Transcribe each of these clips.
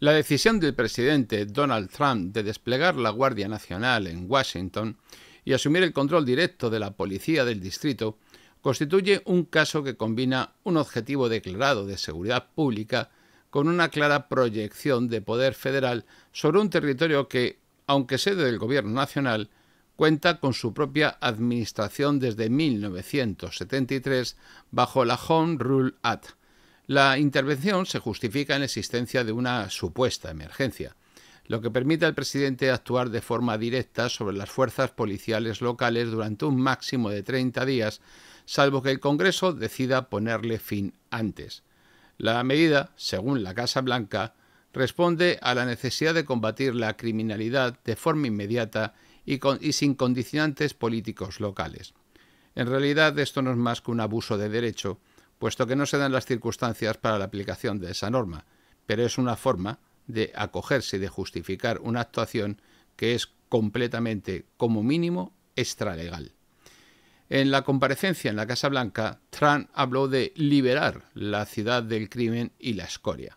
La decisión del presidente Donald Trump de desplegar la Guardia Nacional en Washington y asumir el control directo de la policía del distrito constituye un caso que combina un objetivo declarado de seguridad pública con una clara proyección de poder federal sobre un territorio que, aunque sede del gobierno nacional, cuenta con su propia administración desde 1973 bajo la Home Rule Act. La intervención se justifica en la existencia de una supuesta emergencia, lo que permite al presidente actuar de forma directa sobre las fuerzas policiales locales durante un máximo de 30 días, salvo que el Congreso decida ponerle fin antes. La medida, según la Casa Blanca, responde a la necesidad de combatir la criminalidad de forma inmediata y sin condicionantes políticos locales. En realidad, esto no es más que un abuso de derecho, puesto que no se dan las circunstancias para la aplicación de esa norma, pero es una forma de acogerse y de justificar una actuación que es completamente, como mínimo, extralegal. En la comparecencia en la Casa Blanca, Trump habló de liberar la ciudad del crimen y la escoria,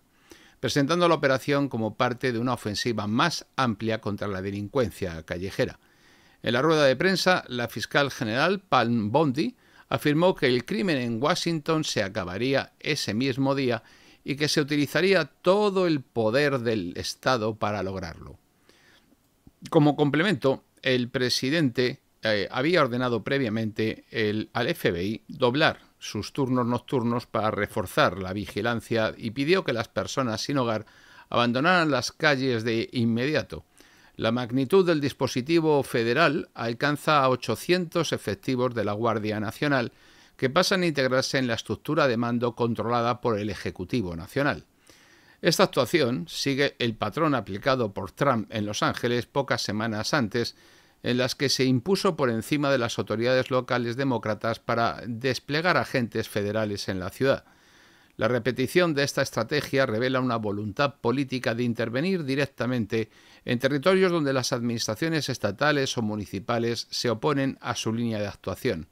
presentando la operación como parte de una ofensiva más amplia contra la delincuencia callejera. En la rueda de prensa, la fiscal general Pam Bondi afirmó que el crimen en Washington se acabaría ese mismo día y que se utilizaría todo el poder del Estado para lograrlo. Como complemento, el presidente había ordenado previamente al FBI doblar sus turnos nocturnos para reforzar la vigilancia y pidió que las personas sin hogar abandonaran las calles de inmediato. La magnitud del dispositivo federal alcanza a 800 efectivos de la Guardia Nacional, que pasan a integrarse en la estructura de mando controlada por el Ejecutivo Nacional. Esta actuación sigue el patrón aplicado por Trump en Los Ángeles pocas semanas antes, en las que se impuso por encima de las autoridades locales demócratas para desplegar agentes federales en la ciudad. La repetición de esta estrategia revela una voluntad política de intervenir directamente en territorios donde las administraciones estatales o municipales se oponen a su línea de actuación.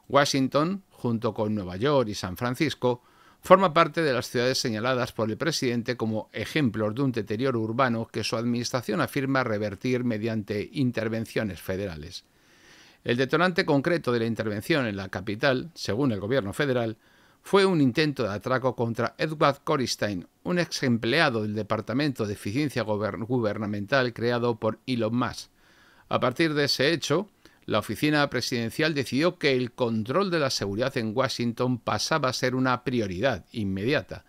Washington, junto con Nueva York y San Francisco, forma parte de las ciudades señaladas por el presidente como ejemplos de un deterioro urbano que su administración afirma revertir mediante intervenciones federales. El detonante concreto de la intervención en la capital, según el gobierno federal, fue un intento de atraco contra Edward Coristein, un ex empleado del Departamento de Eficiencia Gubernamental creado por Elon Musk. A partir de ese hecho, la oficina presidencial decidió que el control de la seguridad en Washington pasaba a ser una prioridad inmediata.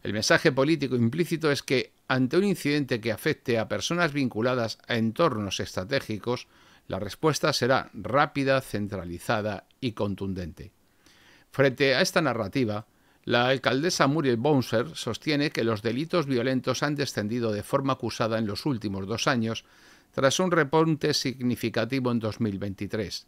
El mensaje político implícito es que, ante un incidente que afecte a personas vinculadas a entornos estratégicos, la respuesta será rápida, centralizada y contundente. Frente a esta narrativa, la alcaldesa Muriel Bowser sostiene que los delitos violentos han descendido de forma acusada en los últimos 2 años, tras un repunte significativo en 2023.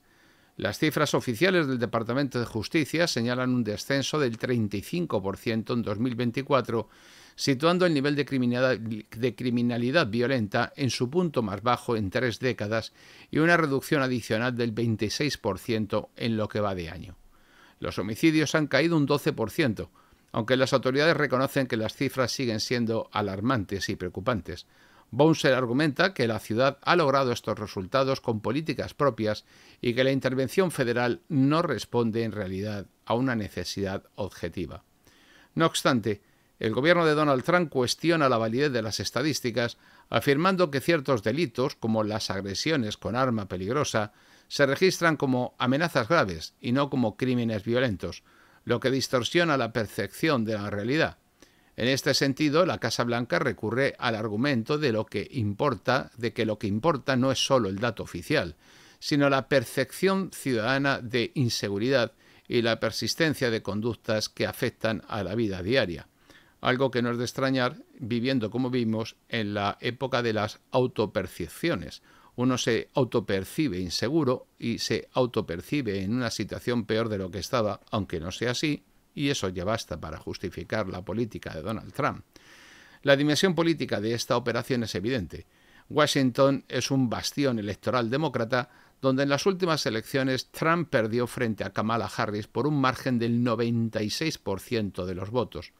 Las cifras oficiales del Departamento de Justicia señalan un descenso del 35% en 2024, situando el nivel de criminalidad violenta en su punto más bajo en 3 décadas y una reducción adicional del 26% en lo que va de año. Los homicidios han caído un 12%, aunque las autoridades reconocen que las cifras siguen siendo alarmantes y preocupantes. Bowser argumenta que la ciudad ha logrado estos resultados con políticas propias y que la intervención federal no responde en realidad a una necesidad objetiva. No obstante, el gobierno de Donald Trump cuestiona la validez de las estadísticas, afirmando que ciertos delitos, como las agresiones con arma peligrosa, se registran como amenazas graves y no como crímenes violentos, lo que distorsiona la percepción de la realidad. En este sentido, la Casa Blanca recurre al argumento de que lo que importa no es solo el dato oficial, sino la percepción ciudadana de inseguridad y la persistencia de conductas que afectan a la vida diaria. Algo que no es de extrañar viviendo como vimos en la época de las autopercepciones. Uno se autopercibe inseguro y se autopercibe en una situación peor de lo que estaba, aunque no sea así, y eso ya basta para justificar la política de Donald Trump. La dimensión política de esta operación es evidente. Washington es un bastión electoral demócrata donde en las últimas elecciones Trump perdió frente a Kamala Harris por un margen del 96% de los votos.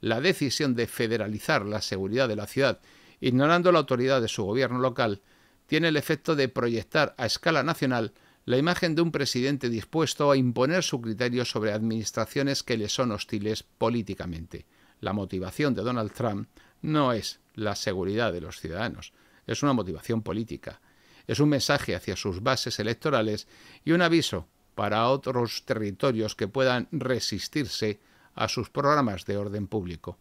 la decisión de federalizar la seguridad de la ciudad, ignorando la autoridad de su gobierno local, tiene el efecto de proyectar a escala nacional la imagen de un presidente dispuesto a imponer su criterio sobre administraciones que le son hostiles políticamente. La motivación de Donald Trump no es la seguridad de los ciudadanos, es una motivación política. Es un mensaje hacia sus bases electorales y un aviso para otros territorios que puedan resistirse a sus programas de orden público.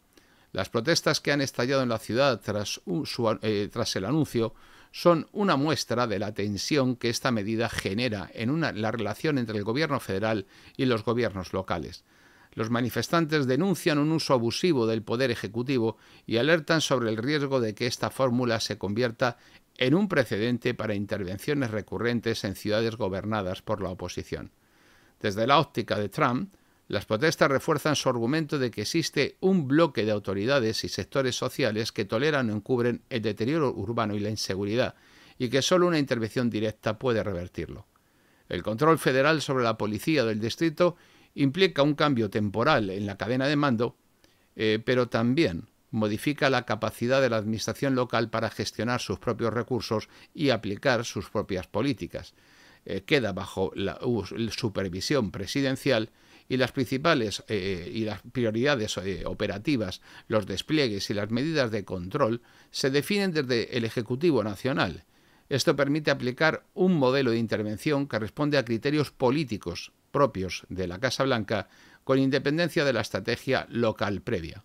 Las protestas que han estallado en la ciudad tras el anuncio son una muestra de la tensión que esta medida genera en la relación entre el gobierno federal y los gobiernos locales. Los manifestantes denuncian un uso abusivo del poder ejecutivo y alertan sobre el riesgo de que esta fórmula se convierta en un precedente para intervenciones recurrentes en ciudades gobernadas por la oposición. Desde la óptica de Trump, las protestas refuerzan su argumento de que existe un bloque de autoridades y sectores sociales que toleran o encubren el deterioro urbano y la inseguridad, y que solo una intervención directa puede revertirlo. El control federal sobre la policía del distrito implica un cambio temporal en la cadena de mando, pero también modifica la capacidad de la administración local para gestionar sus propios recursos y aplicar sus propias políticas. Queda bajo la supervisión presidencial y las principales y las prioridades operativas, los despliegues y las medidas de control se definen desde el Ejecutivo Nacional. Esto permite aplicar un modelo de intervención que responde a criterios políticos propios de la Casa Blanca con independencia de la estrategia local previa.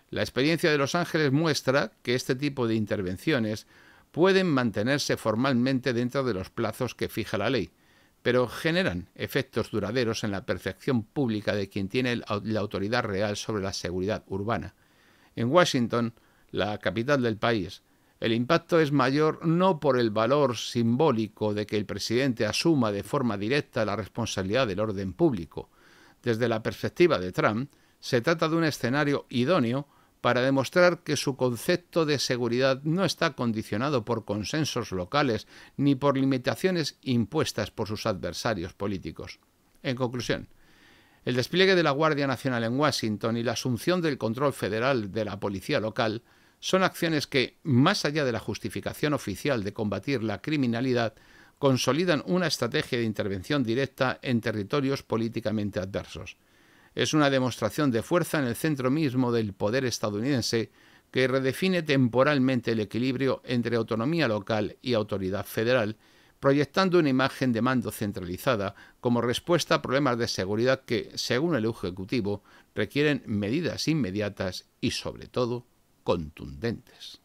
La experiencia de Los Ángeles muestra que este tipo de intervenciones pueden mantenerse formalmente dentro de los plazos que fija la ley, pero generan efectos duraderos en la percepción pública de quien tiene la autoridad real sobre la seguridad urbana. En Washington, la capital del país, el impacto es mayor no por el valor simbólico de que el presidente asuma de forma directa la responsabilidad del orden público. Desde la perspectiva de Trump, se trata de un escenario idóneo para demostrar que su concepto de seguridad no está condicionado por consensos locales ni por limitaciones impuestas por sus adversarios políticos. En conclusión, el despliegue de la Guardia Nacional en Washington y la asunción del control federal de la policía local son acciones que, más allá de la justificación oficial de combatir la criminalidad, consolidan una estrategia de intervención directa en territorios políticamente adversos. Es una demostración de fuerza en el centro mismo del poder estadounidense que redefine temporalmente el equilibrio entre autonomía local y autoridad federal, proyectando una imagen de mando centralizada como respuesta a problemas de seguridad que, según el Ejecutivo, requieren medidas inmediatas y, sobre todo, contundentes.